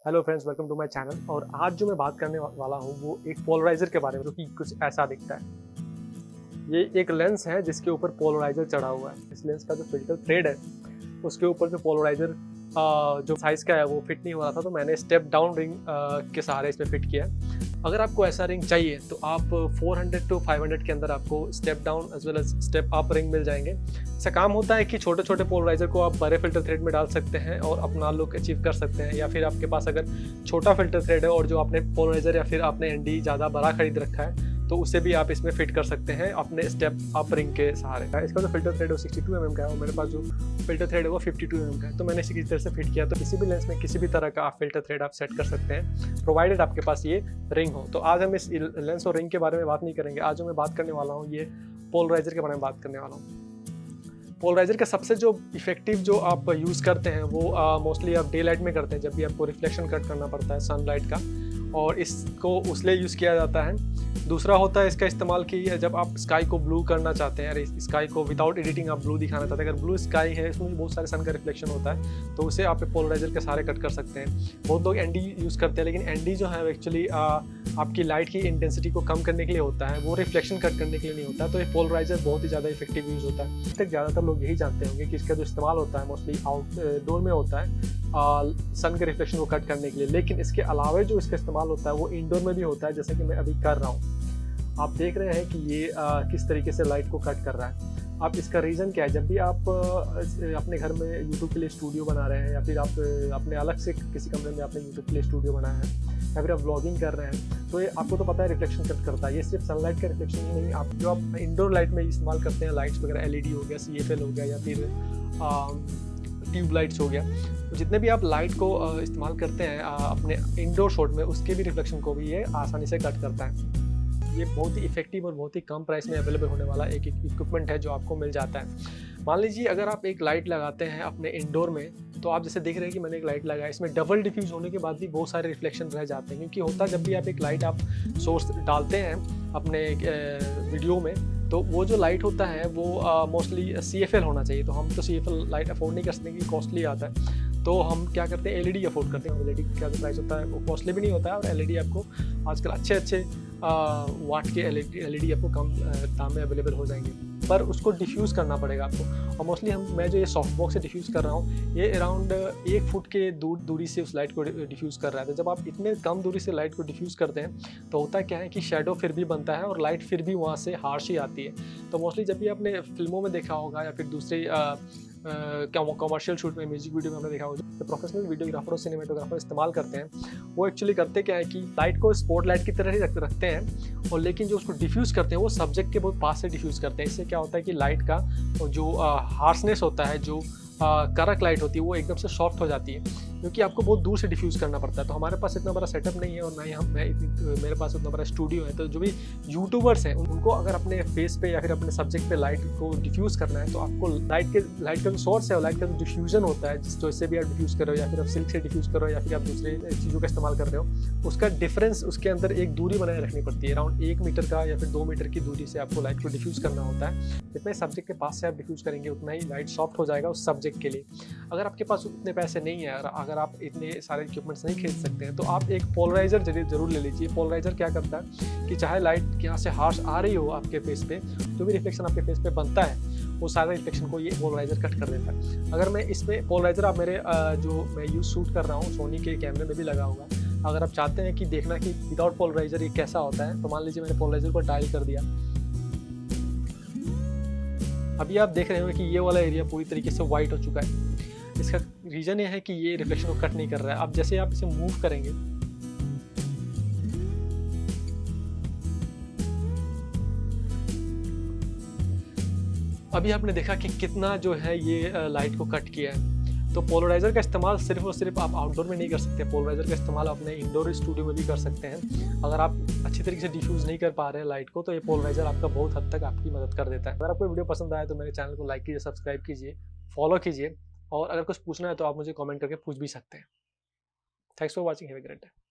Hello friends, welcome to my channel. और आज जो मैं बात करने वाला हूँ वो एक पोलराइज़र के बारे में, जो कि कुछ ऐसा दिखता है। ये एक लेंस है जिसके ऊपर पोलराइज़र चढ़ा हुआ है। इस लेंस का जो फिल्टर थ्रेड है उसके ऊपर जो पोलराइज़र जो साइज़ का है वो फिट नहीं हो रहा था, तो मैंने स्टेप डाउन रिंग के सहारे इसमें फिट किया है। अगर आपको ऐसा रिंग चाहिए तो आप 400 टू 500 के अंदर आपको step down as well as step up ring मिल जाएंगे। इसका काम होता है कि छोटे छोटे पोलराइज़र को आप बड़े फिल्टर थ्रेड में डाल सकते हैं और अपना लुक अचीव कर सकते हैं। या फिर आपके पास अगर छोटा फिल्टर थ्रेड है और जो आपने पोलराइज़र या फिर आपने एनडी ज़्यादा बड़ा खरीद रखा है तो उसे भी आप इसमें फिट कर सकते हैं अपने स्टेप अप रिंग के सहारे। इसका जो फिल्टर थ्रेड है वो 62 mm का है और मेरे पास जो फिल्टर थ्रेड है वो 52 mm का है, तो मैंने इसी की तरह से फिट किया। तो किसी भी लेंस में किसी भी तरह का आप फिल्टर थ्रेड आप सेट कर सकते हैं, प्रोवाइडेड आपके पास ये रिंग हो। तो आज हम इस लेंस और रिंग के बारे में बात नहीं करेंगे। आज जो मैं बात करने वाला हूँ ये पोलराइज़र के बारे में बात करने वाला हूँ। पोलराइज़र का सबसे जो इफेक्टिव जो आप यूज़ करते हैं वो मोस्टली आप डे लाइट में करते हैं, जब भी आपको रिफ्लेक्शन कट करना पड़ता है सनलाइट का, और इसको उसलिए यूज़ किया जाता है। दूसरा होता है इसका इस्तेमाल कि जब आप स्काई को ब्लू करना चाहते हैं, अरे स्काई को विदाउट एडिटिंग आप ब्लू दिखाना चाहते हैं, अगर ब्लू स्काई है इसमें बहुत सारे सन का रिफ्लेक्शन होता है तो उसे आप पोलराइज़र के सारे कट कर सकते हैं। बहुत लोग एनडी यूज़ करते हैं, लेकिन एनडी जो है एक्चुअली आपकी लाइट की इंटेंसिटी को कम करने के लिए होता है, वो रिफ्लेक्शन कट करने के लिए नहीं होता। तो ये पोलराइज़र बहुत ही ज़्यादा इफेक्टिव यूज़ होता है। तक ज़्यादातर लोग यही जानते होंगे कि इसका जो इस्तेमाल होता है मोस्टली आउटडोर में होता है सन के रिफ्लेक्शन को कट करने के लिए, लेकिन इसके अलावा जो इसका इस्तेमाल होता है वो इंडोर में भी होता है, जैसे कि मैं अभी कर रहा हूँ। आप देख रहे हैं कि ये किस तरीके से लाइट को कट कर रहा है। अब इसका रीज़न क्या है? जब भी आप अपने घर में यूट्यूब के लिए स्टूडियो बना रहे हैं या फिर आप अपने अलग से किसी कमरे में आपने यूट्यूब के लिए स्टूडियो बनाया है या फिर आप व्लॉगिंग कर रहे हैं, तो ये आपको तो पता है रिफ्लेक्शन कट करता है। ये सिर्फ सनलाइट का रिफ्लेक्शन ही नहीं, आप जो आप इंडोर लाइट में इस्तेमाल करते हैं लाइट्स वगैरह, एलईडी हो गया, सीएफएल हो गया या फिर ट्यूब लाइट्स हो गया, तो जितने भी आप लाइट को इस्तेमाल करते हैं अपने इंडोर शॉट में, उसके भी रिफ्लेक्शन को भी ये आसानी से कट करता है। ये बहुत ही इफेक्टिव और बहुत ही कम प्राइस में अवेलेबल होने वाला एक इक्विपमेंट है जो आपको मिल जाता है। मान लीजिए अगर आप एक लाइट लगाते हैं अपने इंडोर में, तो आप जैसे देख रहे हैं कि मैंने एक लाइट लगाया, इसमें डबल डिफ्यूज होने के बाद भी बहुत सारे रिफ्लेक्शन रह जाते हैं। क्योंकि होता जब भी आप एक लाइट आप सोर्स डालते हैं अपने वीडियो में, तो वो जो लाइट होता है वो मोस्टली CFL होना चाहिए। तो हम तो CFL लाइट अफोर्ड नहीं कर सकते क्योंकि कॉस्टली आता है, तो हम क्या करते हैं LED अफोर्ड करते हैं। LED का जो प्राइस होता है वो कॉस्टली भी नहीं होता है, और LED आपको आजकल अच्छे वाट के LED आपको कम दाम में अवेलेबल हो जाएंगे, पर उसको डिफ्यूज़ करना पड़ेगा आपको। और मोस्टली मैं जो ये सॉफ्ट बॉक्स से डिफ्यूज़ कर रहा हूँ, ये अराउंड 1 फुट के दूरी से उस लाइट को डिफ्यूज़ कर रहा है। तो जब आप इतने कम दूरी से लाइट को डिफ्यूज़ करते हैं तो होता क्या है कि शेडो फिर भी बनता है और लाइट फिर भी वहाँ से हार्श ही आती है। तो मोस्टली जब भी आपने फिल्मों में देखा होगा या फिर दूसरे कमर्शियल शूट में, म्यूजिक वीडियो में हमने देखा होगा, तो प्रोफेशनल वीडियोग्राफर और सिनेमेटोग्राफर इस्तेमाल करते हैं, वो एक्चुअली करते क्या है कि लाइट को स्पॉट लाइट की तरह ही रखते हैं, और लेकिन जो उसको डिफ्यूज़ करते हैं वो सब्जेक्ट के बहुत पास से डिफ्यूज़ करते हैं। इससे क्या होता है कि लाइट का जो हार्शनेस होता है, जो कड़क लाइट होती है, वो एकदम से सॉफ्ट हो जाती है, क्योंकि आपको बहुत दूर से डिफ्यूज़ करना पड़ता है। तो हमारे पास इतना बड़ा सेटअप नहीं है और ना ही मेरे पास उतना बड़ा स्टूडियो है। तो जो भी यूट्यूबर्स हैं उनको अगर अपने फेस पे या फिर अपने सब्जेक्ट पे लाइट को डिफ्यूज़ करना है, तो आपको लाइट का जो सोर्स है, लाइट का जो डिफ्यूजन होता है, जिस इससे भी आप डिफ्यूज़ कर रहे हो या फिर आप सिल्क से डिफ्यूज़ कर रहे हो या फिर आप दूसरे चीज़ों का इस्तेमाल कर रहे हो, उसका डिफरेंस उसके अंदर एक दूरी बनाए रखनी पड़ती है। अराउंड 1 मीटर का या फिर 2 मीटर की दूरी से आपको लाइट को डिफ्यूज़ करना होता है। जितने सब्जेक्ट के पास से आप डिफ्यूज़ करेंगे उतना ही लाइट सॉफ्ट हो जाएगा उस सब्जेक्ट के लिए। अगर आपके पास उतने पैसे नहीं है, अगर आप इतने सारे इक्विपमेंट्स नहीं खरीद सकते हैं, तो आप एक पोलराइज़र जरूर ले लीजिए। पोलराइज़र क्या करता है कि चाहे लाइट यहाँ से हार्श आ रही हो आपके फेस पे, जो भी रिफ्लेक्शन आपके फेस पे बनता है वो सारा रिफ्लेक्शन को ये पोलराइज़र कट कर देता है। अगर मैं इसमें पोलराइज़र, आप मेरे जो मैं शूट कर रहा हूँ सोनी के कैमरे में भी लगा होगा, अगर आप चाहते हैं कि देखना कि विदाउट पोलराइज़र ये कैसा होता है, तो मान लीजिए मैंने पोलराइज़र को डायल कर दिया। अभी आप देख रहे हो कि ये वाला एरिया पूरी तरीके से वाइट हो चुका है। इसका रीज़न ये है कि ये रिफ्लेक्शन को कट नहीं कर रहा है। अब जैसे आप इसे मूव करेंगे, अभी आपने देखा कि कितना जो है ये लाइट को कट किया है। तो पोलराइज़र का इस्तेमाल सिर्फ और सिर्फ आप आउटडोर में नहीं कर सकते, पोलराइज़र का इस्तेमाल अपने इंडोर स्टूडियो में भी कर सकते हैं। अगर आप अच्छी तरीके से डिफ्यूज़ नहीं कर पा रहे हैं लाइट को, तो ये पोलराइज़र आपका बहुत हद तक आपकी मदद कर देता है। अगर आपको वीडियो पसंद आया तो मेरे चैनल को लाइक कीजिए, सब्सक्राइब कीजिए, फॉलो कीजिए, और अगर कुछ पूछना है तो आप मुझे कमेंट करके पूछ भी सकते हैं। Thanks for watching, have a great day.